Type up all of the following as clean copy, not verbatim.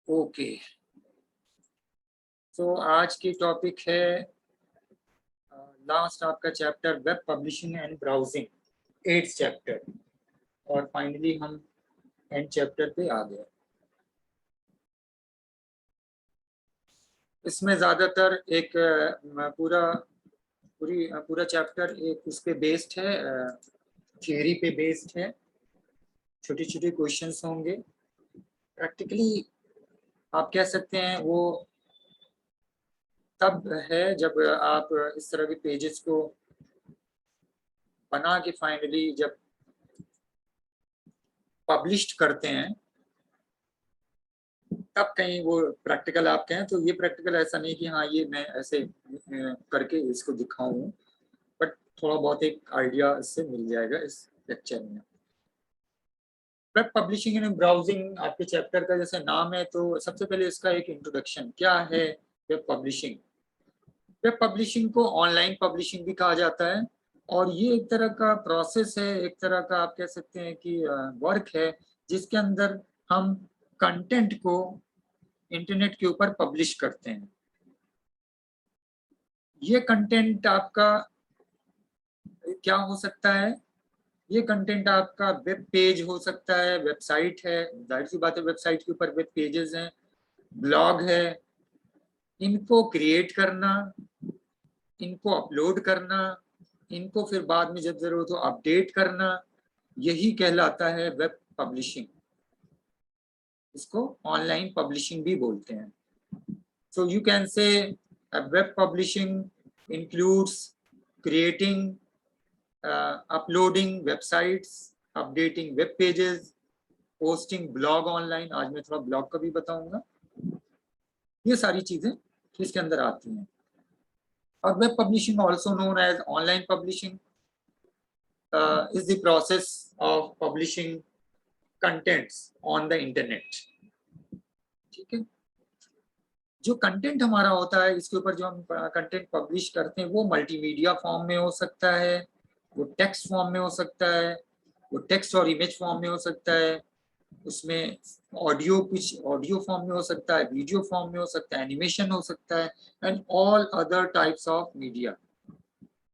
Okay, तो आज की टॉपिक है लास्ट आपका chapter web publishing and browsing, 8th chapter. और फाइनली हम एंड चैप्टर पे आ गए। इसमें ज़्यादातर एक पूरा चैप्टर एक उस पे बेस्ड है, थियरी पे बेस्ड है। छोटे छोटे क्वेश्चंस होंगे। प्रैक्टिकली आप कह सकते हैं वो तब है जब आप इस तरह के पेजेस को बना के फाइनली जब पब्लिश्ड करते हैं तब कहीं वो प्रैक्टिकल आप कहें। तो ये प्रैक्टिकल ऐसा नहीं कि हाँ ये मैं ऐसे करके इसको दिखाऊं, बट थोड़ा बहुत एक आइडिया इससे मिल जाएगा इस लेक्चर में। वेब पब्लिशिंग एंड ब्राउजिंग आपके चैप्टर का जैसे नाम है, तो सबसे पहले इसका एक इंट्रोडक्शन क्या है। वेब पब्लिशिंग, वेब पब्लिशिंग को ऑनलाइन पब्लिशिंग भी कहा जाता है, और ये एक तरह का प्रोसेस है, एक तरह का आप कह सकते हैं कि वर्क है, जिसके अंदर हम कंटेंट को इंटरनेट के ऊपर पब्लिश करते हैं। ये कंटेंट आपका क्या हो सकता है? ये कंटेंट आपका वेब पेज हो सकता है, वेबसाइट है, जाहिर सी बात है वेबसाइट के ऊपर वेब पेजेस हैं, ब्लॉग है। इनको क्रिएट करना, इनको अपलोड करना, इनको फिर बाद में जब जरूरत हो अपडेट करना, यही कहलाता है वेब पब्लिशिंग। इसको ऑनलाइन पब्लिशिंग भी बोलते हैं। So you can say web publishing includes creating, uploading websites, updating web pages, posting blog online। आज मैं थोड़ा ब्लॉग का भी बताऊंगा। ये सारी चीजें इसके अंदर आती हैं। और web publishing also known as online publishing is the process of publishing contents on the internet। ठीक है, जो कंटेंट हमारा होता है इसके ऊपर जो हम कंटेंट पब्लिश करते हैं वो मल्टीमीडिया फॉर्म में हो सकता है, वो टेक्स्ट फॉर्म में हो सकता है, वो टेक्स्ट और इमेज फॉर्म में हो सकता है, उसमें ऑडियो कुछ ऑडियो फॉर्म में हो सकता है, वीडियो फॉर्म में हो सकता है, एनिमेशन हो सकता है, and all other types of media.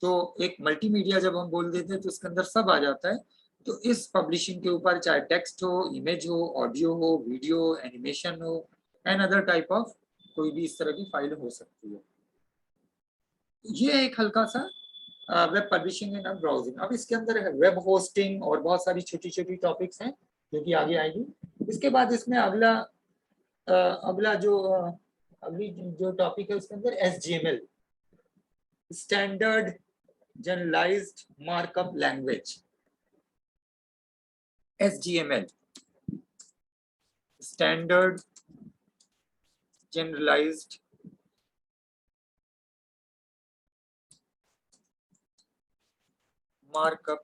तो एक मल्टीमीडिया जब हम बोल देते हैं तो इसके अंदर सब आ जाता है। तो इस पब्लिशिंग के ऊपर चाहे टेक्स्ट हो, इमेज हो, ऑडियो हो, वीडियो, एनिमेशन हो, एंड अदर टाइप ऑफ कोई भी इस तरह की फाइल हो सकती है। ये एक हल्का सा वेब पब्लिशिंग एंड ब्राउजिंग। अब इसके अंदर है वेब होस्टिंग और बहुत सारी छोटी छोटी टॉपिक्स हैं जो कि आगे आएगी। इसके बाद इसमें अगला जो अगली जो टॉपिक है उसके अंदर SGML, standard generalized markup language. SGML, standard generalized markup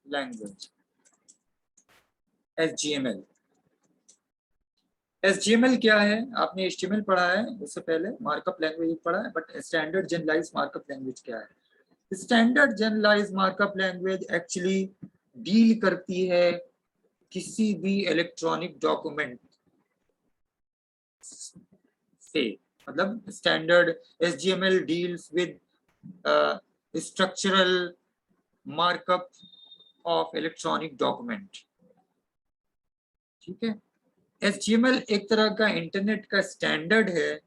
language, SGML। SGML क्या है? आपने HTML पढ़ा है उससे पहले, मार्कअप लैंग्वेज पढ़ा है, but standard generalized markup language क्या है? Standard generalized markup language actually deal करती है किसी भी इलेक्ट्रॉनिक डॉक्यूमेंट से। मतलब standard SGML deals with structural markup of electronic document. ठीक है, SGML एक तरह का इंटरनेट का स्टैंडर्ड है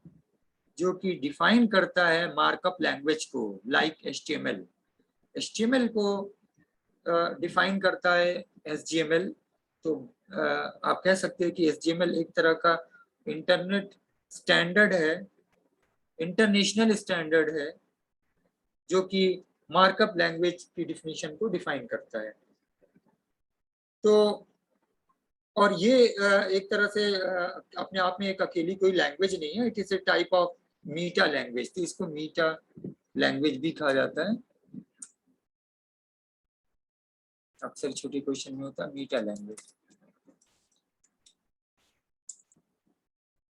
जो कि डिफाइन करता है मार्कअप लैंग्वेज को, लाइक HTML। HTML को डिफाइन करता है SGML। तो आप कह सकते हैं कि SGML एक तरह का इंटरनेट स्टैंडर्ड है, इंटरनेशनल स्टैंडर्ड है, जो कि मार्कअप लैंग्वेज की डिफिनीशन को डिफाइन करता है। तो और ये एक तरह से अपने आप में एक अकेली कोई लैंग्वेज नहीं है, it is a type of meta language. तो इसको मीटा लैंग्वेज भी कहा जाता है। अक्सर छोटे क्वेश्चन में होता है मीटा लैंग्वेज,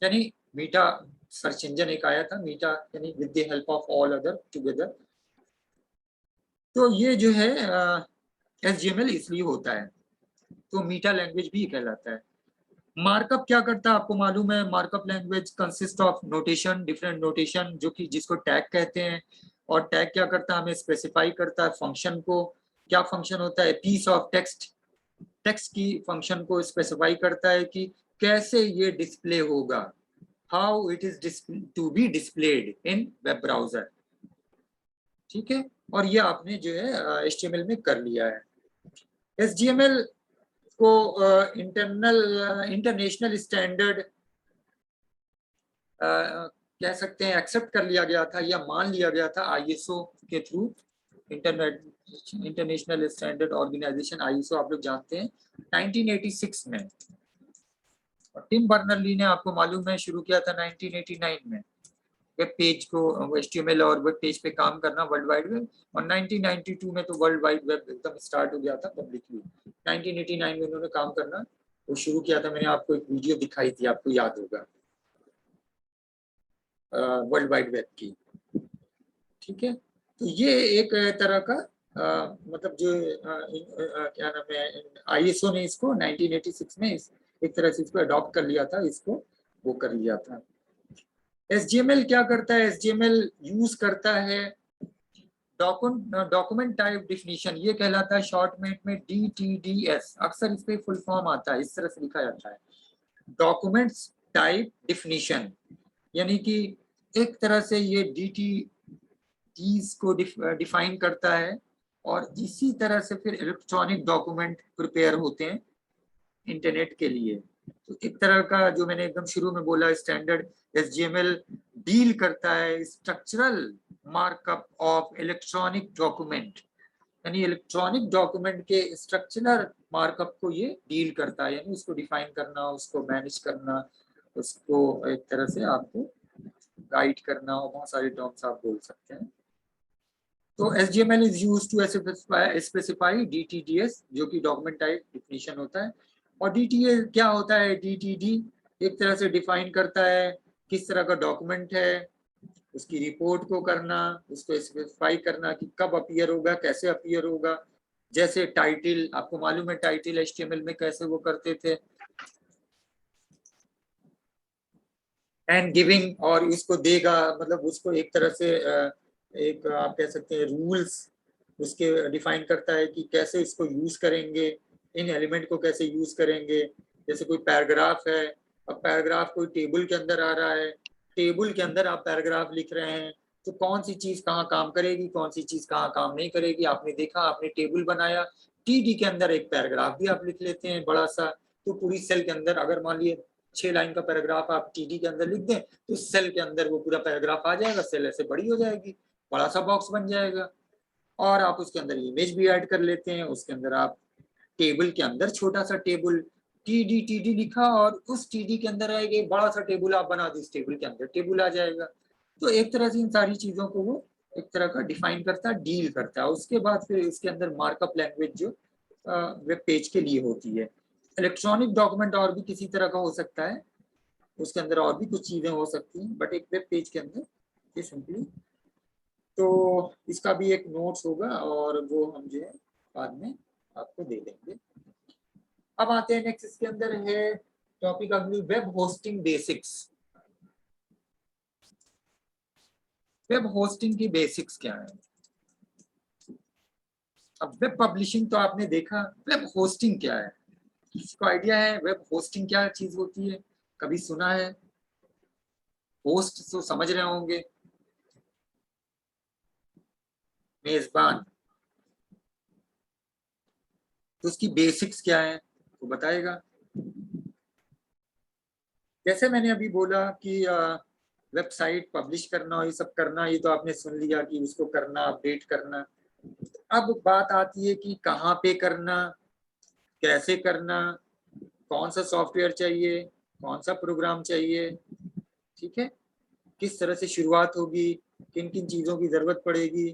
यानी मीटा सर्च इंजन एक आया था, मीटा यानी with the help of all other together. तो ये जो है SGML इसलिए होता है, तो मीटा लैंग्वेज भी कहलाता है। मार्कअप क्या करता है आपको मालूम है, markup language consist of notation, different notation, जो कि जिसको टैग कहते हैं। और टैग क्या करता है, हमें स्पेसिफाई करता है फंक्शन को। क्या फंक्शन होता है, पीस ऑफ टेक्स्ट, टेक्स्ट की फंक्शन को स्पेसिफाई करता है कि कैसे ये डिस्प्ले होगा, how it is to be displayed in web browser. ठीक है, और ये आपने जो है HTML में कर लिया है। HTML को इंटरनेशनल स्टैंडर्ड कह सकते हैं, एक्सेप्ट कर लिया गया था या मान लिया गया था ISO के थ्रू। इंटरनेशनल स्टैंडर्ड ऑर्गेनाइजेशन ISO आप लोग जानते हैं 1986 में। और टिम बर्नर ली ने आपको मालूम है शुरू किया था 1989 में वेब पेज को, HTML और वेब पेज पे काम करना, वर्ल्ड वाइड वेब। और 1992 में तो वर्ल्ड वाइड वेब एकदम स्टार्ट हो गया था पब्लिकली। 1989 में उन्होंने काम करना वो शुरू किया था। मैंने आपको एक वीडियो दिखाई थी, आपको याद होगा, वर्ल्ड वाइड वेब की। ठीक है, तो ये एक तरह का मतलब जो क्या नाम है, ISO ने इसको 1986 में एक तरह से इसको अडॉप्ट कर लिया था, इसको वो कर लिया था। HTML क्या करता है, HTML यूज करता है डॉक्यूमेंट टाइप डिफिनीशन, ये कहलाता है शॉर्टमेट में DTDS। अक्सर इस पे फुल फॉर्म आता है, इस तरह से लिखा जाता है डॉक्यूमेंट्स टाइप डिफिनीशन। यानी कि एक तरह से ये DTDs को डिफाइन करता है, और इसी तरह से फिर इलेक्ट्रॉनिक डॉक्यूमेंट प्रिपेयर होते हैं इंटरनेट के लिए। तो एक तरह का जो मैंने एकदम शुरू में बोला, स्टैंडर्ड HTML डील करता है structural markup of electronic document, यानी इलेक्ट्रॉनिक डॉक्यूमेंट के स्ट्रक्चरल मार्कअप को ये डील करता है, यानी उसको डिफाइन करना, उसको मैनेज करना, उसको एक तरह से आपको गाइड करना, और बहुत सारे टर्म्स आप बोल सकते हैं। तो HTML is used to specify DTDS, जो कि डॉक्यूमेंट टाइप डिफिनीशन होता है। और DTDS क्या होता है, DTD एक तरह से डिफाइन करता है किस तरह का डॉक्यूमेंट है, उसकी रिपोर्ट को करना, उसको स्पेसिफाई करना कि कब अपीयर होगा, कैसे अपीयर होगा। जैसे टाइटल, आपको मालूम है टाइटल HTML में कैसे वो करते थे, एंड गिविंग, और उसको देगा, मतलब उसको एक तरह से एक आप कह सकते हैं रूल्स उसके डिफाइन करता है कि कैसे इसको यूज करेंगे, इन एलिमेंट को कैसे यूज करेंगे। जैसे कोई पैराग्राफ है, अब पैराग्राफ कोई टेबल के अंदर आ रहा है, टेबल के अंदर आप पैराग्राफ लिख रहे हैं, तो कौन सी चीज कहाँ काम करेगी, कौन सी चीज कहाँ काम नहीं करेगी। आपने देखा, आपने टेबल बनाया, TD के अंदर एक पैराग्राफ भी आप लिख लेते हैं बड़ा सा, तो पूरी सेल के अंदर अगर मान लिए 6 लाइन का पैराग्राफ आप TD के अंदर लिख दें, तो सेल के अंदर वो पूरा पैराग्राफ आ जाएगा, सेल ऐसे बड़ी हो जाएगी, बड़ा सा बॉक्स बन जाएगा। और आप उसके अंदर इमेज भी ऐड कर लेते हैं, उसके अंदर आप टेबल के अंदर छोटा सा टेबल TD लिखा, और उस TD के अंदर आएगा बड़ा सा टेबल आप बना दो, इस टेबल के अंदर टेबल आ जाएगा। तो एक तरह से इन सारी चीजों को वो एक तरह का डिफाइन करता है, डील करता है। उसके बाद फिर इसके अंदर मार्कअप लैंग्वेज जो वेब पेज के लिए होती है। इलेक्ट्रॉनिक डॉक्यूमेंट और भी किसी तरह का हो सकता है, उसके अंदर और भी कुछ चीजें हो सकती हैं, बट एक वेब पेज के अंदर ये सिंपली। तो इसका भी एक नोट्स होगा, और वो हम जो है बाद में आपको दे देंगे। अब आते हैं नेक्स्ट, इसके अंदर है टॉपिक अगली, web hosting basics. Web hosting की बेसिक्स क्या है। अब वेब पब्लिशिंग तो आपने देखा, वेब होस्टिंग क्या है, किसी को आइडिया है वेब होस्टिंग क्या चीज होती है, कभी सुना है। होस्ट तो समझ रहे होंगे, मेजबान, तो उसकी बेसिक्स क्या है तो बताएगा। जैसे मैंने अभी बोला कि वेबसाइट पब्लिश करना और ये सब करना, ये तो आपने सुन लिया कि उसको करना, अपडेट करना। अब बात आती है कि कहाँ पे करना, कैसे करना, कौन सा सॉफ्टवेयर चाहिए, कौन सा प्रोग्राम चाहिए, ठीक है, किस तरह से शुरुआत होगी, किन किन चीज़ों की ज़रूरत पड़ेगी,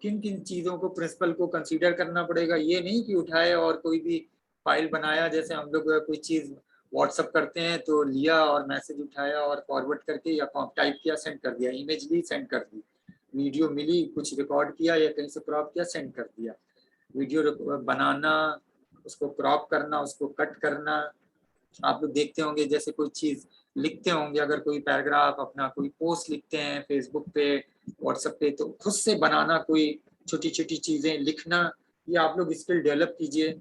किन किन चीज़ों को प्रिंसिपल को कंसीडर करना पड़ेगा। ये नहीं कि उठाए और कोई भी फाइल बनाया, जैसे हम लोग कोई चीज़ व्हाट्सअप करते हैं तो लिया और मैसेज उठाया और फॉरवर्ड करके या टाइप किया, सेंड कर दिया, इमेज ली सेंड कर दी, वीडियो मिली कुछ रिकॉर्ड किया या कहीं से क्रॉप किया सेंड कर दिया। वीडियो बनाना, उसको क्रॉप करना, उसको कट करना, आप लोग देखते होंगे जैसे कोई चीज लिखते होंगे, अगर कोई पैराग्राफ अपना कोई पोस्ट लिखते हैं फेसबुक पे, व्हाट्सएप पे, तो खुद से बनाना कोई छोटी छोटी चीजें लिखना, ये आप लोग स्किल डेवलप कीजिए।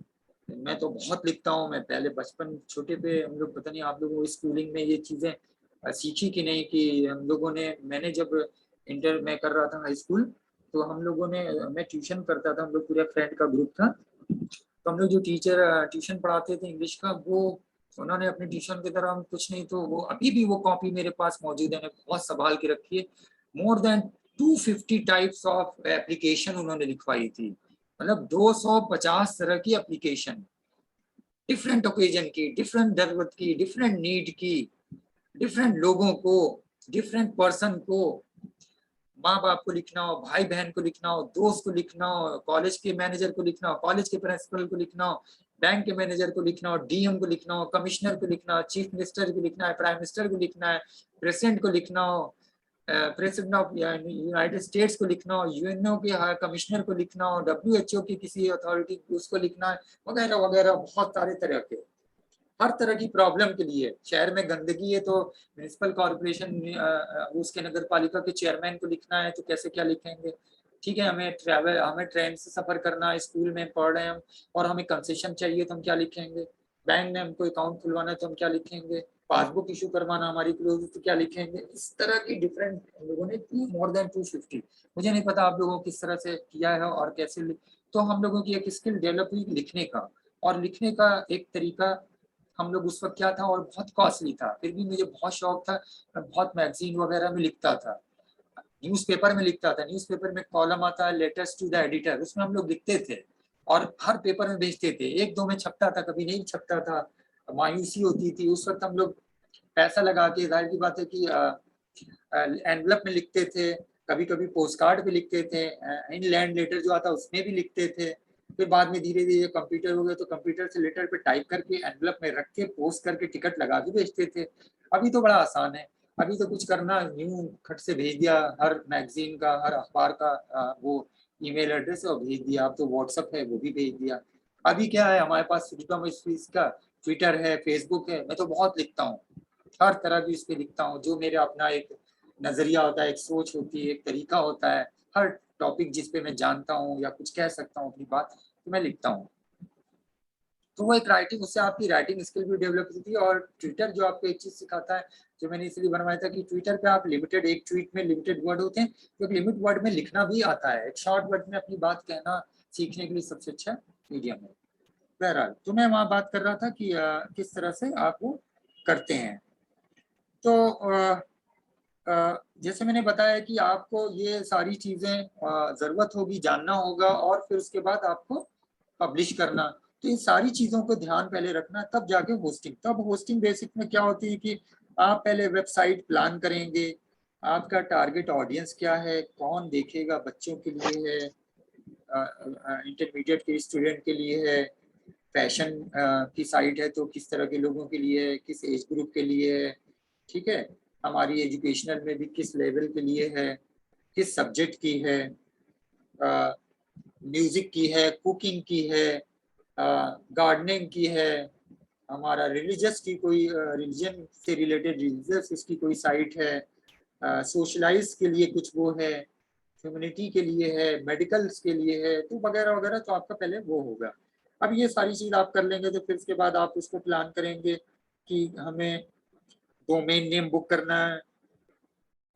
मैं तो बहुत लिखता हूँ, मैं पहले बचपन छोटे पे हम लोग, पता नहीं आप लोगों को स्कूलिंग में ये चीजें सीखी कि नहीं, कि हम लोगों ने, मैंने जब इंटर में कर रहा था हाई स्कूल, तो हम लोगों ने, मैं ट्यूशन करता था, हम लोग पूरा फ्रेंड का ग्रुप था, तो हम लोग जो टीचर ट्यूशन पढ़ाते थे इंग्लिश का, वो उन्होंने अपने ट्यूशन की तरह हम कुछ नहीं, तो वो अभी भी वो कॉपी मेरे पास मौजूद है, मैं बहुत संभाल के रखी है। More than 250 types of application उन्होंने लिखवाई थी, मतलब 250 तरह की एप्लीकेशन, डिफरेंट ओकेजन की, डिफरेंट जरूरत की, डिफरेंट नीड की, डिफरेंट लोगों को, डिफरेंट पर्सन को, माँ बाप को लिखना हो, भाई बहन को लिखना हो, दोस्त को लिखना हो, कॉलेज के मैनेजर को लिखना हो, कॉलेज के प्रिंसिपल को लिखना हो, बैंक के मैनेजर को लिखना हो, डीएम को लिखना हो, कमिश्नर को लिखना हो, चीफ मिनिस्टर को लिखना है, प्राइम मिनिस्टर को लिखना है, प्रेसिडेंट को लिखना हो, प्रेसिडेंट ऑफ यूनाइटेड स्टेट्स को लिखना हो, यूएनओ के कमिश्नर को लिखना हो, डब्ल्यूएचओ की किसी अथॉरिटी उसको लिखना है, वगैरह वगैरह, बहुत सारे तरह के, हर तरह की प्रॉब्लम के लिए। शहर में गंदगी है तो म्यूनिसिपल कॉर्पोरेशन, उसके नगर पालिका के चेयरमैन को लिखना है, तो कैसे क्या लिखेंगे। ठीक है, हमें ट्रेन से सफर करना है, स्कूल में पढ़ रहे हैं हम, और हमें कंसेशन चाहिए तो हम क्या लिखेंगे, बैंक में हमको अकाउंट खुलवाना है तो हम क्या लिखेंगे, पासबुक इशू करवाना हमारी क्लोज तो क्या लिखेंगे। इस तरह की डिफरेंट लोगों ने मोर देन 250, मुझे नहीं पता आप लोगों को किस तरह से किया है और कैसे। तो हम लोगों की एक स्किल डेवलप हुई लिखने का, और लिखने का एक तरीका हम लोग उस वक्त क्या था, और बहुत कॉस्टली था, फिर भी मुझे बहुत शौक था, मैं बहुत मैगजीन वगैरह में लिखता था, न्यूज़पेपर में लिखता था। न्यूज़पेपर में कॉलम आता है लेटर्स टू द एडिटर, उसमें हम लोग लिखते थे और हर पेपर में भेजते थे, एक दो में छपता था, कभी नहीं छपता था, मायूसी होती थी उस वक्त। हम लोग पैसा लगा के, जाहिर की बात है कि एनवलप में लिखते थे, कभी कभी पोस्ट कार्ड पे लिखते थे, इनलैंड लेटर जो आता उसमें भी लिखते थे। फिर बाद में धीरे धीरे कंप्यूटर हो गया, तो कंप्यूटर से लेटर पे टाइप करके एनवलप में रख के पोस्ट करके टिकट लगा के भेजते थे। अभी तो बड़ा आसान है, अभी तो कुछ करना, न्यू खट से भेज दिया, हर मैगजीन का, हर अखबार का वो ईमेल एड्रेस और भेज दिया। अब तो व्हाट्सएप है, वो भी भेज दिया। अभी क्या है हमारे पास, फ्रीडम ऑफ स्पीच का ट्विटर है, फेसबुक है, मैं तो बहुत लिखता हूँ, हर तरह की उस पर लिखता हूँ, जो मेरे अपना एक नजरिया होता है, एक सोच होती है, एक तरीका होता है, हर टॉपिक जिस पे मैं जानता हूँ या कुछ कह सकता हूँ अपनी बात, तो मैं लिखता हूँ। तो वो एक राइटिंग, उससे आपकी राइटिंग स्किल भी डेवलप होती है। और ट्विटर जो आपको एक चीज सिखाता है, जो मैंने इसलिए बनवाया था, कि ट्विटर पे आप लिमिटेड, एक ट्वीट में लिमिटेड वर्ड होते हैं, तो एक लिमिट वर्ड में लिखना भी आता है, एक शॉर्ट वर्ड में अपनी बात कहना सीखने के लिए सबसे अच्छा मीडियम है। बहरहाल, तो मैं वहाँ बात कर रहा था कि किस तरह से आप वो करते हैं। तो जैसे मैंने बताया कि आपको ये सारी चीजें जरूरत होगी, जानना होगा, और फिर उसके बाद आपको पब्लिश करना। तो इन सारी चीजों को ध्यान पहले रखना, तब जाके होस्टिंग। तब होस्टिंग बेसिक में क्या होती है कि आप पहले वेबसाइट प्लान करेंगे, आपका टारगेट ऑडियंस क्या है, कौन देखेगा, बच्चों के लिए है, इंटरमीडिएट के स्टूडेंट के लिए है, फैशन की साइट है तो किस तरह के लोगों के लिए है, किस एज ग्रुप के लिए है, ठीक है, हमारी एजुकेशनल में भी किस लेवल के लिए है, किस सब्जेक्ट की है, म्यूजिक की है, कुकिंग की है, गार्डनिंग की है, हमारा रिलीजियस की कोई रिलीजन से रिलेटेड रिलीजियस इसकी कोई साइट है, सोशलाइज के लिए कुछ वो है, ह्यूमनिटी के लिए है, मेडिकल्स के लिए है, तो वगैरह वगैरह। तो आपका पहले वो होगा। अब ये सारी चीज आप कर लेंगे, तो फिर उसके बाद आप उसको प्लान करेंगे कि हमें डोमेन नेम बुक करना है,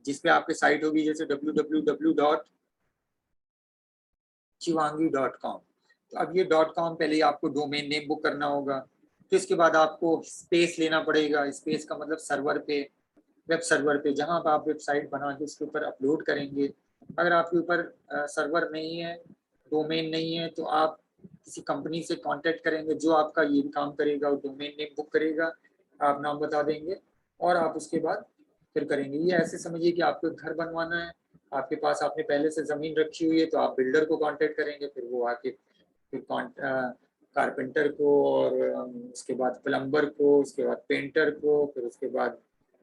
जिसपे आपकी साइट होगी, जैसे www.chivangi.com। तो अब ये .com पहले आपको डोमेन नेम बुक करना होगा। फिर इसके बाद आपको स्पेस लेना पड़ेगा, स्पेस का मतलब सर्वर पे, वेब सर्वर पे, जहां पर आप वेबसाइट बना के उसके ऊपर अपलोड करेंगे। अगर आपके ऊपर सर्वर नहीं है, डोमेन नहीं है, तो आप किसी कंपनी से कांटेक्ट करेंगे जो आपका ये काम करेगा, और डोमेन नेम बुक करेगा, आप नाम बता देंगे, और आप उसके बाद फिर करेंगे। ये ऐसे समझिए कि आपको घर बनवाना है, आपके पास आपने पहले से ज़मीन रखी हुई है, तो आप बिल्डर को कांटेक्ट करेंगे, फिर वो आके फिर कारपेंटर को, और उसके बाद प्लम्बर को, उसके बाद पेंटर को, फिर उसके बाद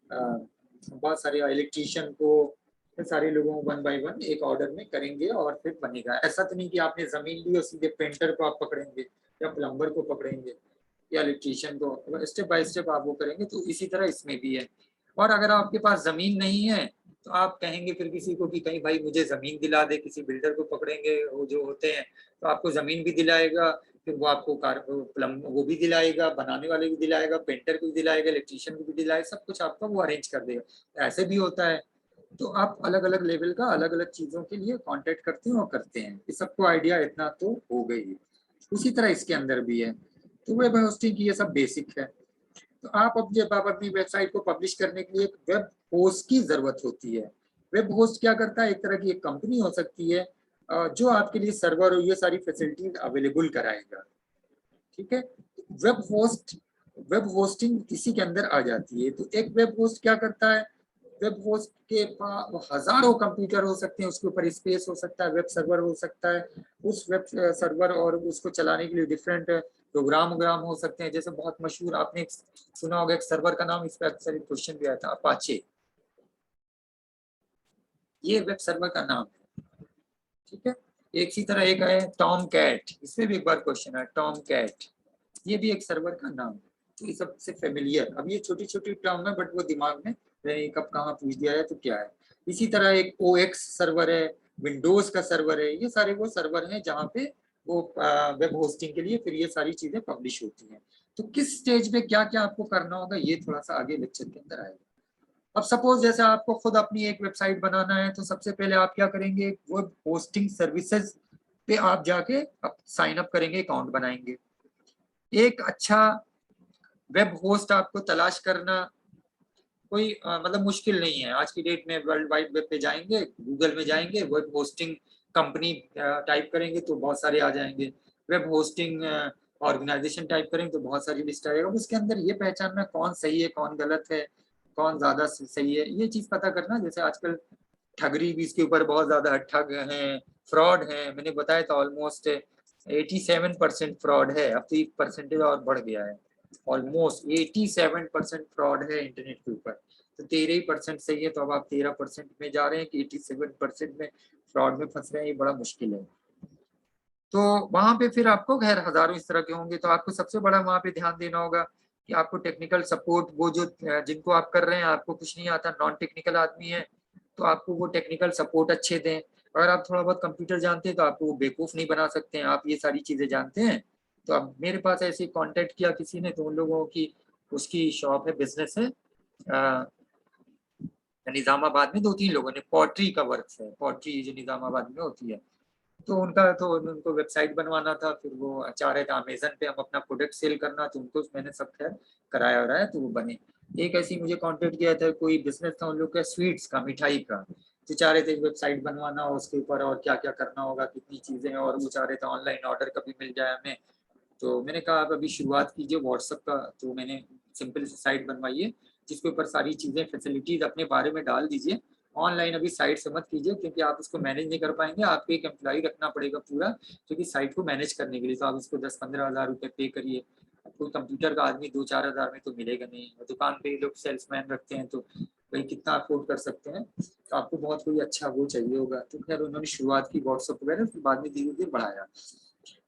बहुत सारे इलेक्ट्रीशियन को, फिर सारे लोगों को वन बाय वन एक ऑर्डर में करेंगे और फिर बनेगा। ऐसा तो नहीं कि आपने ज़मीन ली और सीधे पेंटर को आप पकड़ेंगे या प्लम्बर को पकड़ेंगे, या इलेक्ट्रीशियन को, स्टेप बाय स्टेप आप वो करेंगे। तो इसी तरह इसमें भी है। और अगर आपके पास जमीन नहीं है तो आप कहेंगे फिर किसी को कि कहीं भाई मुझे जमीन दिला दे, किसी बिल्डर को पकड़ेंगे वो जो होते हैं, तो आपको जमीन भी दिलाएगा, फिर वो आपको प्लम वो भी दिलाएगा, बनाने वाले भी दिलाएगा, पेंटर को भी दिलाएगा, इलेक्ट्रीशियन को भी दिलाएगा, सब कुछ आपका वो अरेंज कर देगा। ऐसे भी होता है। तो आप अलग अलग लेवल का अलग अलग चीजों के लिए कॉन्टेक्ट करते हैं और करते हैं। इस सबको आइडिया इतना तो हो गई। उसी तरह इसके अंदर भी है। तो वेब होस्टिंग की ये सब बेसिक है। तो आप जब आप अपनी वेबसाइट को पब्लिश करने के लिए एक वेब होस्ट की जरूरत होती है। वेब होस्ट क्या करता है, एक तरह की एक कंपनी हो सकती है जो आपके लिए सर्वर और ये सारी फैसिलिटीज अवेलेबल कराएगा। ठीक है। वेब होस्टिंग इसी के अंदर आ जाती है। तो एक वेब होस्ट क्या करता है, वेब होस्ट के पास हजारों कंप्यूटर हो सकते हैं, उसके ऊपर स्पेस हो सकता है, वेब सर्वर हो सकता है, उस वेब सर्वर और उसको चलाने के लिए डिफरेंट प्रोग्राम हो सकते हैं। जैसे बहुत मशहूर आपने सुना होगा एक सर्वर का नाम, इस पर अक्सर क्वेश्चन भी आया था, अपाचे। ये वेब सर्वर का नाम है। ठीक है। एक ही तरह एक है टॉम कैट, इसमें भी एक बार क्वेश्चन है, टॉम कैट, ये भी एक सर्वर का नाम है। तो ये सबसे फेमिलियर, अब ये छोटी छोटी टर्म है बट वो दिमाग में कब कहाँ पूछ दिया है तो क्या है। इसी तरह एक OX सर्वर है, विंडोज का सर्वर है, ये सारे वो सर्वर हैं जहाँ पे वो वेब होस्टिंग के लिए फिर ये सारी चीजें पब्लिश होती हैं। तो किस स्टेज पे क्या क्या आपको करना होगा ये थोड़ा सा आगे लेक्चर के अंदर आएगा। अब सपोज जैसे आपको खुद अपनी एक वेबसाइट बनाना है, तो सबसे पहले आप क्या करेंगे, वेब होस्टिंग सर्विसेज पे आप जाके साइन अप करेंगे, अकाउंट बनाएंगे। एक अच्छा वेब होस्ट आपको तलाश करना कोई मतलब मुश्किल नहीं है। आज की डेट में वर्ल्ड वाइड वेब पे जाएंगे, गूगल में जाएंगे, वेब होस्टिंग कंपनी टाइप करेंगे तो बहुत सारे आ जाएंगे। वेब होस्टिंग ऑर्गेनाइजेशन टाइप करेंगे तो बहुत सारी लिस्ट आएगा। उसके अंदर ये पहचानना कौन सही है कौन गलत है, कौन ज्यादा सही है, ये चीज पता करना। जैसे आजकल ठगरी भी इसके ऊपर बहुत ज्यादा ठग हैं, फ्रॉड है। मैंने बताया था ऑलमोस्ट 87% फ्रॉड है, अब तो एक परसेंटेज और बढ़ गया है। ऑलमोस्ट 87% फ्रॉड है इंटरनेट के ऊपर। तो 13% सही है, तो अब आप 13% में जा रहे हैं कि 87% में फ्रॉड में फंस रहे हैं, ये बड़ा मुश्किल है। तो वहां पे फिर आपको खैर हजारों इस तरह के होंगे, तो आपको सबसे बड़ा वहां पे ध्यान देना होगा कि आपको टेक्निकल सपोर्ट, वो जो जिनको आप कर रहे हैं आपको कुछ नहीं आता, नॉन टेक्निकल आदमी है, तो आपको वो टेक्निकल सपोर्ट अच्छे दें। अगर आप थोड़ा बहुत कंप्यूटर जानते हैं तो आपको वो बेवकूफ नहीं बना सकते हैं, आप ये सारी चीजें जानते हैं। तो अब मेरे पास ऐसे कांटेक्ट किया किसी ने, तो उन लोगों की उसकी शॉप है, बिजनेस है निजामाबाद में, 2-3 लोगों ने पॉटरी का वर्क है, पॉटरी जो निजामाबाद में होती है। तो उनका तो उनको वेबसाइट बनवाना था, फिर वो चाह रहे थे अमेजन पे हम अपना प्रोडक्ट सेल करना, तो उनको मैंने सब खैर कराया वराया तो वो बने। एक ऐसी मुझे कांटेक्ट किया था, कोई बिजनेस था उन लोग का स्वीट्स का, मिठाई का, तो चाह रहे थे वेबसाइट बनवाना उसके ऊपर और क्या क्या करना होगा, कितनी चीजें, और वो चाह रहे थे ऑनलाइन ऑर्डर कभी मिल जाए हमें। तो मैंने कहा आप अभी शुरुआत कीजिए व्हाट्सएप का, तो मैंने सिंपल सी साइट बनवाई है जिसके ऊपर सारी चीजें फैसिलिटीज अपने बारे में डाल दीजिए। ऑनलाइन अभी साइट से मत कीजिए क्योंकि आप उसको मैनेज नहीं कर पाएंगे, आपको एक एम्प्लॉय रखना पड़ेगा पूरा, क्योंकि साइट को मैनेज करने के लिए। तो आप उसको 10-15 हज़ार रुपये पे करिए। कोई कंप्यूटर का आदमी 2-4 हज़ार में तो मिलेगा नहीं, दुकान पे लोग सेल्समैन रखते हैं, तो भाई कितना अफोर्ड कर सकते हैं। तो आपको बहुत कोई अच्छा वो चाहिए होगा। तो खैर उन्होंने शुरुआत की व्हाट्सएप वगैरह, फिर बाद में धीरे धीरे बढ़ाया।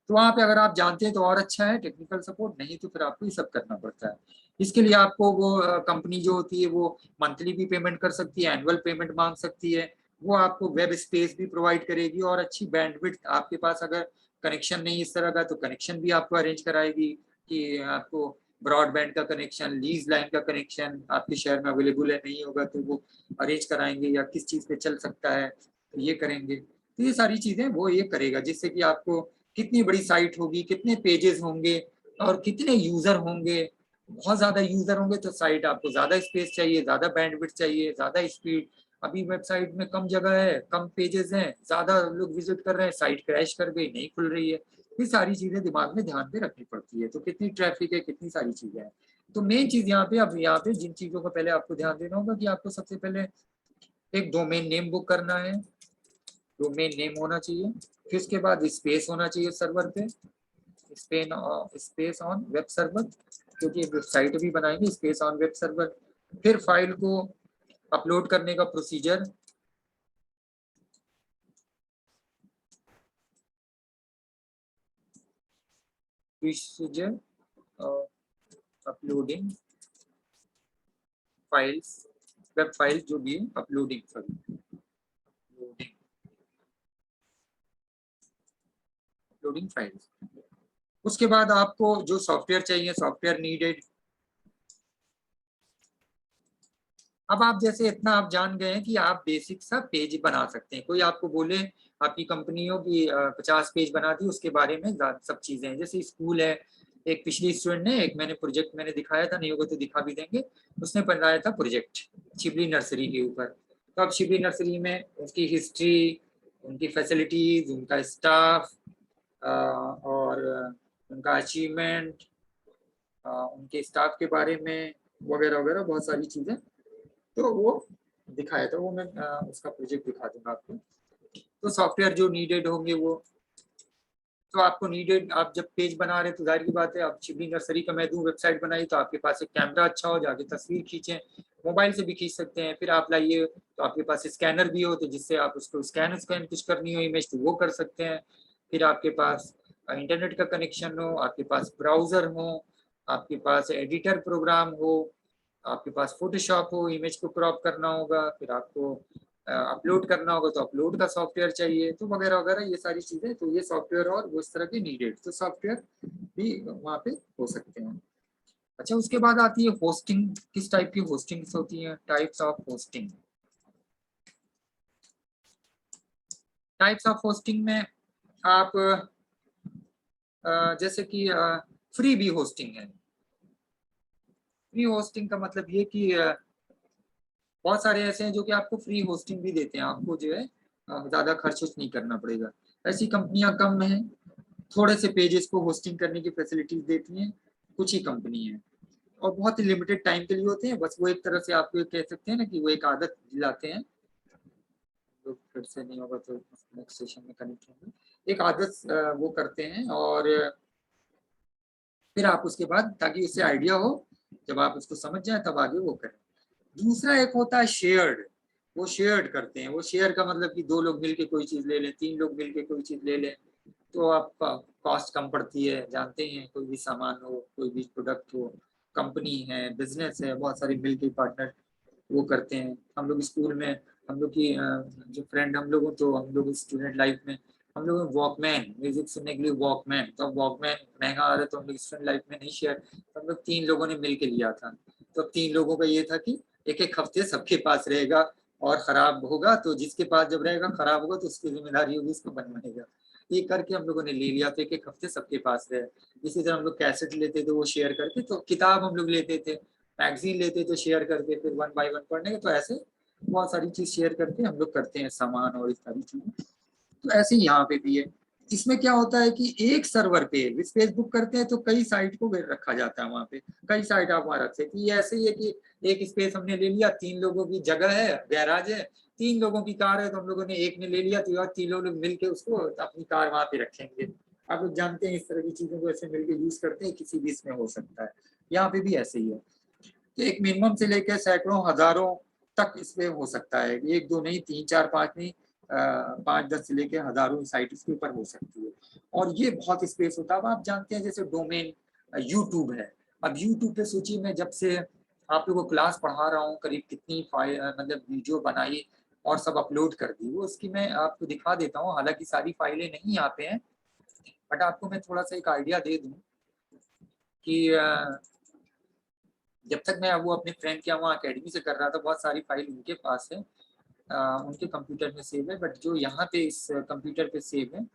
तो वहाँ पे अगर आप जानते हैं तो और अच्छा है टेक्निकल सपोर्ट, नहीं तो फिर आपको ये सब करना पड़ता है। इसके लिए आपको वो कंपनी जो होती है वो मंथली भी पेमेंट कर सकती है, एनुअल पेमेंट मांग सकती है। वो आपको वेब स्पेस भी प्रोवाइड करेगी और अच्छी बैंडविड्थ, आपके पास अगर कनेक्शन नहीं इस तरह का तो कनेक्शन भी आपको अरेंज कराएगी कि आपको ब्रॉडबैंड का कनेक्शन, लीज लाइन का कनेक्शन आपके शहर में अवेलेबल है नहीं होगा तो वो अरेंज कराएंगे, या किस चीज़ पे चल सकता है तो ये करेंगे। तो ये सारी चीज़ें वो ये करेगा, जिससे कि आपको कितनी बड़ी साइट होगी, कितने पेजेस होंगे और कितने यूजर होंगे। बहुत ज्यादा यूजर होंगे तो साइट आपको ज्यादा स्पेस चाहिए, ज्यादा बैंडविड्थ चाहिए, ज्यादा स्पीड। अभी वेबसाइट में कम जगह है, कम पेजेस हैं, ज्यादा लोग विजिट कर रहे हैं, साइट क्रैश कर गई, नहीं खुल रही है। ये सारी चीजें दिमाग में ध्यान पे रखनी पड़ती है। तो कितनी ट्रैफिक है, कितनी सारी चीजें हैं। तो मेन चीज यहाँ पे, अब यहाँ पे जिन चीजों का पहले आपको ध्यान देना होगा कि आपको सबसे पहले एक डोमेन नेम बुक करना है, डोमेन नेम होना चाहिए। फिर उसके बाद स्पेस होना चाहिए सर्वर पे, स्पेस ऑन वेब सर्वर, क्योंकि वेबसाइट भी बनाएंगे, स्पेस ऑन वेब सर्वर। फिर फाइल को अपलोड करने का procedure, procedure uploading files, web files जो भी है अपलोडिंग फाइल्स। उसके बाद आपको जो सॉफ्टवेयर चाहिए, सॉफ्टवेयर नीडेड। अब आप जैसे इतना आप जान गए हैं कि आप बेसिक सा पेज बना सकते हैं। कोई आपको बोले आपकी कंपनी हो कि 50 पेज बना दी, उसके बारे में सब चीजें हैं। जैसे स्कूल है, एक पिछली स्टूडेंट ने एक मैंने प्रोजेक्ट मैंने दिखाया था, नहीं होगा तो दिखा भी देंगे, उसने बनाया था प्रोजेक्ट शिबली नर्सरी के ऊपर। तो अब शिबली नर्सरी में उसकी हिस्ट्री, उनकी फैसिलिटीज, उनका स्टाफ और उनका अचीवमेंट, उनके स्टाफ के बारे में वगैरह वगैरह बहुत सारी चीजें तो वो दिखाया था। वो मैं उसका प्रोजेक्ट दिखा दूंगा आपको। तो सॉफ्टवेयर जो नीडेड होंगे वो तो आपको नीडेड, आप जब पेज बना रहे हैं तो जाहिर की बात है, आप शिबली नर्सरी का मैं दूं वेबसाइट बनाई तो आपके पास एक कैमरा अच्छा हो, जाके तस्वीर खींचें, मोबाइल से भी खींच सकते हैं। फिर आप लाइए तो आपके पास स्कैनर भी हो, तो जिससे आप उसको स्कैन कुछ करनी हो इमेज तो वो कर सकते हैं। फिर आपके पास इंटरनेट का कनेक्शन हो, आपके पास ब्राउजर हो, आपके पास एडिटर प्रोग्राम हो, आपके पास फोटोशॉप हो, इमेज को क्रॉप करना होगा, फिर आपको अपलोड करना होगा तो अपलोड का सॉफ्टवेयर चाहिए, तो वगैरह वगैरह ये सारी चीजें। तो ये सॉफ्टवेयर और वो इस तरह के नीडेड तो सॉफ्टवेयर भी वहाँ पे हो सकते हैं। अच्छा, उसके बाद आती है होस्टिंग। किस टाइप की होस्टिंग्स होती हैं? Types of hosting. Types of hosting में आप जैसे कि फ्री भी होस्टिंग है। फ्री होस्टिंग का मतलब ये कि बहुत सारे ऐसे हैं जो कि आपको फ्री होस्टिंग भी देते हैं, आपको जो है ज्यादा खर्च नहीं करना पड़ेगा। ऐसी कंपनियां कम हैं, थोड़े से पेजेस को होस्टिंग करने की फैसिलिटीज देती हैं, कुछ ही कंपनी है, और बहुत ही लिमिटेड टाइम के लिए होते हैं। बस वो एक तरह से आपको कह सकते हैं ना कि वो एक आदत दिलाते हैं। तो फिर से नहीं होगा तो नेक्स्ट सेशन में कनेक्ट होंगे। एक आदत वो करते हैं, और फिर आप उसके बाद ताकि उससे आइडिया हो, जब आप उसको समझ जाए तब आगे वो करें। दूसरा एक होता है शेयर्ड। वो शेयर्ड करते हैं। वो शेयर का मतलब कि 2 लोग मिलके कोई चीज ले लें, 3 लोग मिलके कोई चीज ले लें, तो आपका कॉस्ट कम पड़ती है। जानते हैं कोई भी सामान हो, कोई भी प्रोडक्ट हो, कंपनी है, बिजनेस है, बहुत सारे मिलके पार्टनर वो करते हैं। हम लोग स्कूल में, हम लोग की जो फ्रेंड हम लोग, तो हम लोग स्टूडेंट लाइफ में हम लोग वॉकमैन, म्यूजिक सुनने के लिए वॉकमैन, तो वॉकमैन महंगा आ रहा है तो हम लोग स्टूडेंट लाइफ में नहीं शेयर, तो हम लोग 3 लोगों ने मिलकर लिया था। तो 3 लोगों का ये था कि एक एक हफ्ते सबके पास रहेगा, और खराब होगा तो जिसके पास जब रहेगा, खराब होगा तो उसकी जिम्मेदारी होगी उसको बनवाएगा। ये करके हम लोगों ने ले लिया, तो एक एक हफ्ते सबके पास रहे। इसी तरह हम लोग कैसेट लेते थे वो शेयर करके, तो किताब हम लोग लेते थे, मैगजीन लेते तो शेयर करके, फिर 1 बाय 1 पढ़ने के, तो ऐसे बहुत सारी चीज शेयर करके हम लोग करते हैं, सामान और इस सारी चीजें। तो ऐसे ही यहाँ पे भी है। इसमें क्या होता है कि एक सर्वर पे स्पेस बुक करते हैं तो कई साइट को रखा जाता है वहाँ पे, कई साइट आप वहाँ रख सकते हैं। ये ऐसे ही है कि एक स्पेस हमने ले लिया, 3 लोगों की जगह है, गैराज है, 3 लोगों की कार है, तो हम लोगों ने एक ने ले लिया, तो यार 3 लोग मिलकर उसको अपनी कार वहाँ पे रखेंगे। आप लोग जानते हैं इस तरह की चीजों को ऐसे मिलकर यूज करते हैं, किसी भी इसमें हो सकता है। यहाँ पे भी ऐसे ही है। तो एक मिनिमम से लेकर सैकड़ों हजारों तक इसमें हो सकता है, 1 2 नहीं, 3 4 5 नहीं, 5 10 से लेकर हजारों साइट इसके ऊपर हो सकती है। और ये बहुत स्पेस होता है। अब आप जानते हैं जैसे डोमेन यूट्यूब है। अब यूट्यूब पे सोचिए, मैं जब से आप लोगों को क्लास पढ़ा रहा हूँ, करीब कितनी फाइल मतलब वीडियो बनाई और सब अपलोड कर दी। वो उसकी मैं आपको दिखा देता हूँ, हालांकि सारी फाइलें नहीं यहाँ पे हैं, बट आपको मैं थोड़ा सा एक आइडिया दे दूँ कि जब तक मैं वो अपने फ्रेंड के वहाँ अकेडमी से कर रहा था, बहुत सारी फाइल उनके पास है, उनके कंप्यूटर में सेव है, बट जो यहाँ पे इस कंप्यूटर पे सेव है,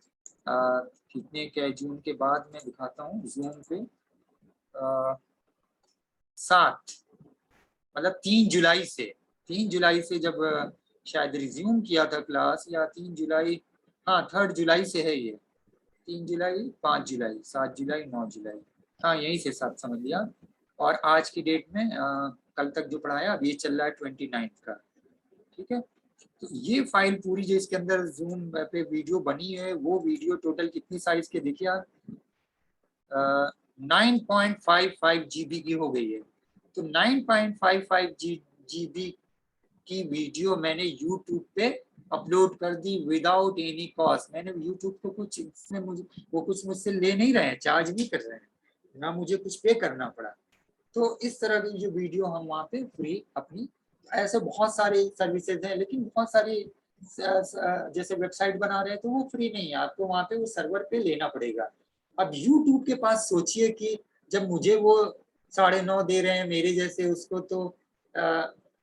कितने क्या जून के बाद मैं दिखाता हूँ, जून पे 7 मतलब 3 जुलाई से, 3 जुलाई से जब शायद रिज्यूम किया था क्लास, या 3 जुलाई, हाँ 3 जुलाई से है ये, 3 जुलाई, 5 जुलाई, 7 जुलाई, 9 जुलाई, हाँ यहीं से 7 समझ लिया। और आज की डेट में कल तक जो पढ़ाया, अब ये चल रहा है 29 का। ठीक है, तो ये फाइल पूरी जो इसके अंदर जूम पे वीडियो बनी है, वो वीडियो टोटल कितनी साइज के देखिए आप, 9.55 GB की हो गई है। तो 9.55 GB की वीडियो मैंने यूट्यूब पे अपलोड कर दी विदाउट एनी कॉस्ट। मैंने यूट्यूब को कुछ इसमें मुझे वो कुछ मुझसे ले नहीं रहे हैं, चार्ज नहीं कर रहे हैं, ना मुझे कुछ पे करना पड़ा। तो इस तरह की जो वीडियो हम वहाँ पे फ्री अपनी, ऐसे बहुत सारे सर्विसेज हैं, लेकिन बहुत सारी जैसे वेबसाइट बना रहे हैं तो वो फ्री नहीं है, आपको वहाँ पे वो सर्वर पे लेना पड़ेगा। अब यूट्यूब के पास सोचिए कि जब मुझे वो 9.5 दे रहे हैं मेरे जैसे उसको, तो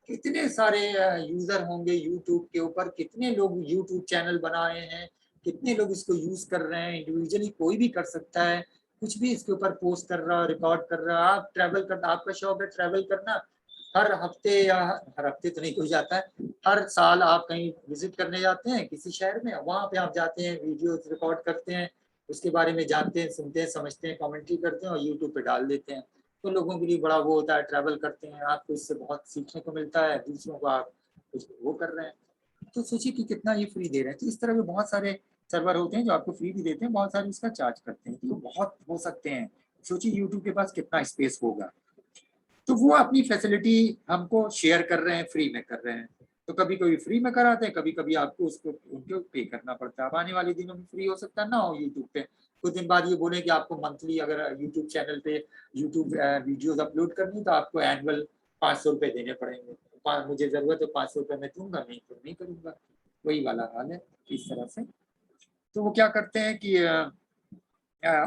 कितने सारे यूजर होंगे यूट्यूब के ऊपर, कितने लोग यूट्यूब चैनल बना रहे हैं, कितने लोग इसको यूज कर रहे हैं। इंडिविजुअली कोई भी कर सकता है, कुछ भी इसके ऊपर पोस्ट कर रहा, रिकॉर्ड कर रहा। आप ट्रैवल करना, आपका शौक है ट्रैवल करना, हर हफ्ते या हर हफ्ते तो नहीं कोई जाता है, हर साल आप कहीं विजिट करने जाते हैं किसी शहर में, वहां पे आप जाते हैं, वीडियो रिकॉर्ड करते हैं, उसके बारे में जानते हैं, सुनते हैं, समझते हैं, कमेंट्री करते हैं और यूट्यूब पे डाल देते हैं। तो लोगों के लिए बड़ा वो होता है, ट्रैवल करते हैं, आपको इससे बहुत सीखने को मिलता है, दूसरों को आप कुछ वो कर रहे हैं। तो सोचिए कि कितना ये फ्री दे रहे हैं। तो इस तरह के बहुत सारे सर्वर होते हैं जो आपको फ्री भी देते हैं, बहुत सारे इसका चार्ज करते हैं, तो बहुत हो सकते हैं। सोचिए यूट्यूब के पास कितना स्पेस होगा, तो वो अपनी फैसिलिटी हमको शेयर कर रहे हैं, फ्री में कर रहे हैं। तो कभी कभी फ्री में कराते हैं, कभी कभी आपको उसको उनको पे करना पड़ता है। अब आने वाले दिनों में फ्री हो सकता है ना हो यूट्यूब पे, कुछ दिन बाद ये बोले कि आपको मंथली अगर यूट्यूब चैनल पे यूट्यूब वीडियोज अपलोड करनी तो आपको एनुअल 500 रुपये देने पड़ेंगे। मुझे जरूरत है 500 रुपये में दूंगा, नहीं तो नहीं करूंगा। वही वाला हाल है इस तरह से। तो वो क्या करते हैं कि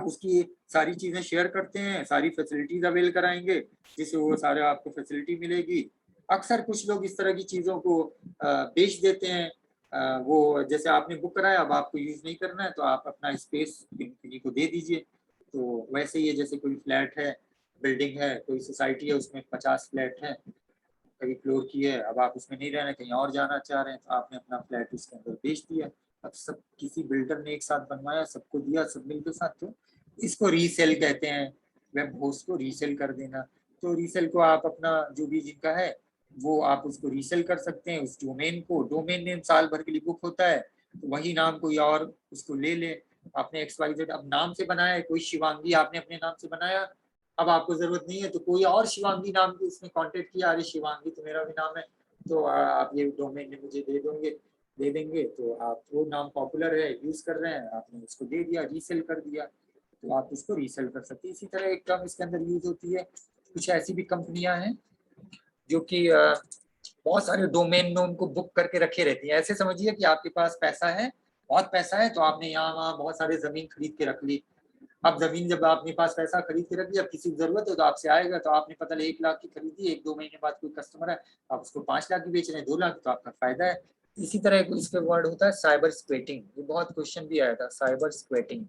उसकी सारी चीजें शेयर करते हैं, सारी फैसिलिटीज अवेल कराएंगे, जिससे वो सारे आपको फैसिलिटी मिलेगी। अक्सर कुछ लोग इस तरह की चीजों को बेच देते हैं। वो जैसे आपने बुक कराया, अब आपको यूज नहीं करना है तो आप अपना स्पेस किसी को दे दीजिए। तो वैसे ही जैसे कोई फ्लैट है, बिल्डिंग है, कोई सोसाइटी है, उसमें 50 फ्लैट है, कई फ्लोर की है, अब आप उसमें नहीं रहना, कहीं और जाना चाह रहे हैं, तो आपने अपना फ्लैट उसके अंदर बेच दिया। अब सब किसी बिल्डर ने एक साथ बनवाया, सबको दिया, सब मिलकर साथ, तो इसको रीसेल कहते हैं, वेब होस्ट को रीसेल कर देना। तो रीसेल को आप अपना जो भी जिनका है वो आप उसको रीसेल कर सकते हैं, उस डोमेन को। डोमेन नेम साल भर के लिए बुक होता है, तो वही नाम कोई और उसको ले ले। आपने XYZ अब नाम से बनाया है, कोई शिवांगी आपने अपने नाम से बनाया, अब आपको जरूरत नहीं है तो कोई और शिवांगी नाम की उसने कांटेक्ट किया, अरे शिवांगी तो मेरा भी नाम है, तो आप ये डोमेन मुझे दे देंगे, तो आप वो नाम पॉपुलर है, यूज कर रहे हैं, आपने उसको दे दिया, रीसेल कर दिया, तो आप उसको रीसेल कर सकते हैं। इसी तरह एक टर्म इसके अंदर यूज होती है। कुछ ऐसी भी कंपनियां हैं जो कि बहुत सारे डोमेन में उनको बुक करके रखे रहती हैं। ऐसे समझिए कि आपके पास पैसा है, बहुत पैसा है, तो आपने यहाँ वहाँ बहुत सारे जमीन खरीद के रख ली। अब जमीन जब आपके पास पैसा खरीद के रख लिया, अब किसी को जरूरत है तो आपसे आएगा, तो आपने पता लगे 1 लाख की खरीदी, 1-2 महीने बाद कोई कस्टमर है, आप उसको 5 लाख की बेच रहे हैं, 2 लाख, तो आपका फायदा है। इसी तरह इसका वर्ड होता है साइबर स्क्वेटिंग। ये बहुत क्वेश्चन भी आया था, साइबर स्क्वेटिंग।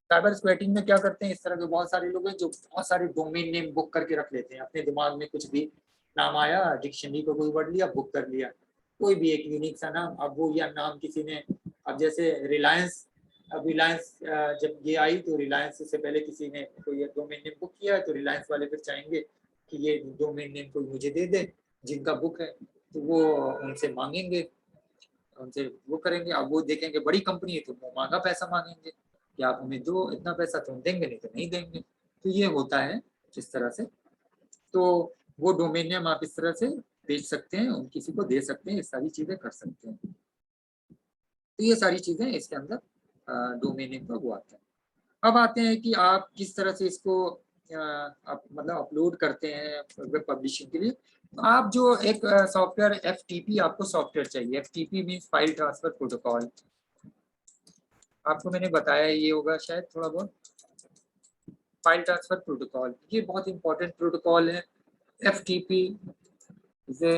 साइबर स्क्वेटिंग में क्या करते हैं, इस तरह के बहुत सारे लोग हैं जो बहुत सारे डोमेन नेम बुक करके रख लेते हैं अपने दिमाग में। कुछ भी नाम आया, डिक्शनरी को कोई वर्ड लिया, बुक कर लिया, कोई भी एक यूनिक सा नाम। अब वो या नाम किसी ने, अब जैसे रिलायंस, अब रिलायंस जब ये आई तो रिलायंस से पहले किसी ने कोई डोमेन नेम बुक किया, तो रिलायंस वाले फिर चाहेंगे कि ये डोमेन नेम कोई मुझे दे दे जिनका बुक है, तो वो उनसे मांगेंगे, उनसे वो करेंगे। अब वो देखेंगे बड़ी कंपनी है तो वो महंगा पैसा मांगेंगे कि आप हमें दो इतना पैसा, तो हम देंगे, नहीं तो नहीं देंगे। तो ये होता है इस तरह से। तो वो डोमेन नेम आप इस तरह से बेच सकते हैं, किसी को दे सकते हैं, ये सारी चीजें कर सकते हैं। तो ये सारी चीजें इसके अंदर डोमेन नेम का वो आता है। अब आते हैं कि आप किस तरह से इसको आप मतलब अपलोड करते हैं वेब पब्लिशिंग के लिए। तो आप जो एक सॉफ्टवेयर FTP आपको सॉफ्टवेयर चाहिए। FTP means file transfer protocol. आपको मैंने बताया ये होगा शायद थोड़ा बहुत। फाइल ट्रांसफर प्रोटोकॉल ये बहुत इंपॉर्टेंट प्रोटोकॉल है। FTP इसे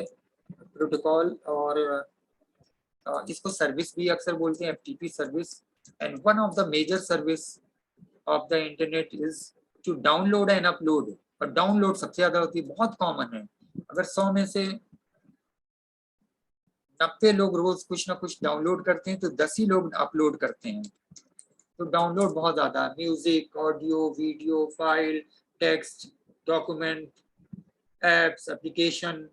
प्रोटोकॉल, और इसको सर्विस भी अक्सर बोलते हैं, FTP service. And one of the major service of the internet is to download and upload. और डाउनलोड सबसे ज्यादा होती है, बहुत कॉमन है। अगर 100 में से 90 लोग रोज कुछ ना कुछ डाउनलोड करते हैं तो 10 ही लोग अपलोड करते हैं। तो डाउनलोड बहुत ज्यादा, music, audio, video, file, text, document, apps, application,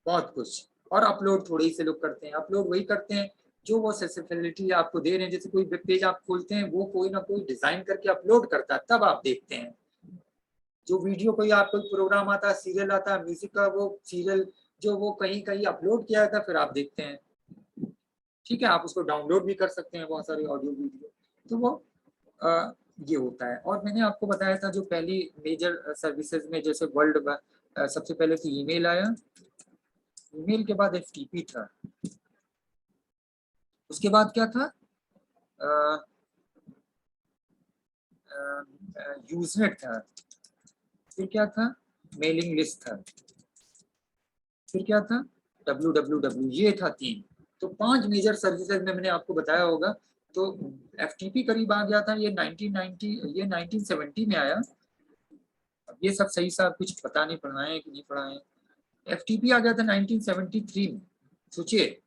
बहुत कुछ। और अपलोड थोड़े ही से लोग करते हैं। अपलोड वही करते हैं जो वो एक्सेसिबिलिटी आपको दे रहे हैं। जैसे कोई वेब पेज आप खोलते हैं, वो कोई ना कोई डिजाइन करके अपलोड करता है, तब आप देखते हैं। जो वीडियो कोई आपको प्रोग्राम आता है, सीरियल आता है म्यूजिक का, वो सीरियल जो वो कहीं कहीं अपलोड किया था, फिर आप देखते हैं। ठीक है, आप उसको डाउनलोड भी कर सकते हैं, बहुत सारी ऑडियो वीडियो। तो वो ये होता है। और मैंने आपको बताया था जो पहली मेजर सर्विसेज में जैसे वर्ल्ड सबसे पहले तो ईमेल आया, ईमेल के बाद एफटीपी था, उसके बाद क्या था, यूजनेट था, फिर क्या था, मेलिंग लिस्ट था, फिर क्या था, www, ये था 3। तो 5 मेजर सर्विसेज में मैंने आपको बताया होगा। तो एफटीपी करीब आ गया था, ये 1990, ये 1970 में आया। अब ये सब सही सा कुछ पता नहीं, पढ़ना है कि नहीं पढ़ा है। एफटीपी आ गया था 1973 में, सोचिए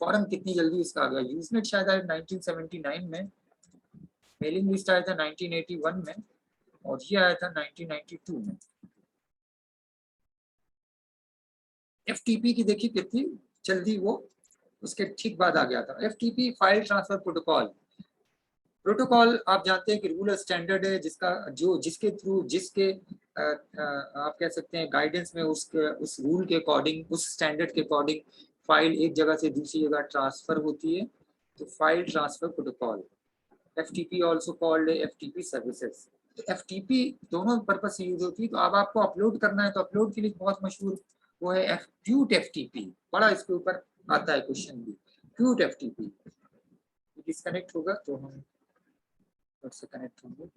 फॉरन कितनी जल्दी इसका आ गया। यूजनेट शायद आया 1979 में, मेलिंग लिस्ट आया था 1981 में, और ये आया था 1992 में। एफटीपी की देखिए कितनी जल्दी वो उसके ठीक बाद आ गया था। FTP file transfer protocol, protocol आप जानते हैं कि रूल और स्टैंडर्ड है जिसका जो जिसके थ्रू जिसके आप कह सकते हैं गाइडेंस में उस रूल के अकॉर्डिंग, उस स्टैंडर्ड के अकॉर्डिंग फाइल एक जगह से दूसरी जगह ट्रांसफर होती है। तो file transfer protocol, FTP also called FTP services. तो एफटीपी दोनों पर्पज से यूज होती है। तो अब आपको अपलोड करना है तो अपलोड के लिए बहुत मशहूर वो है क्यूट एफटीपी, बड़ा इसके ऊपर आता है क्वेश्चन भी। क्यूट एफटीपी डिस्कनेक्ट होगा तो हम से कनेक्ट होंगे।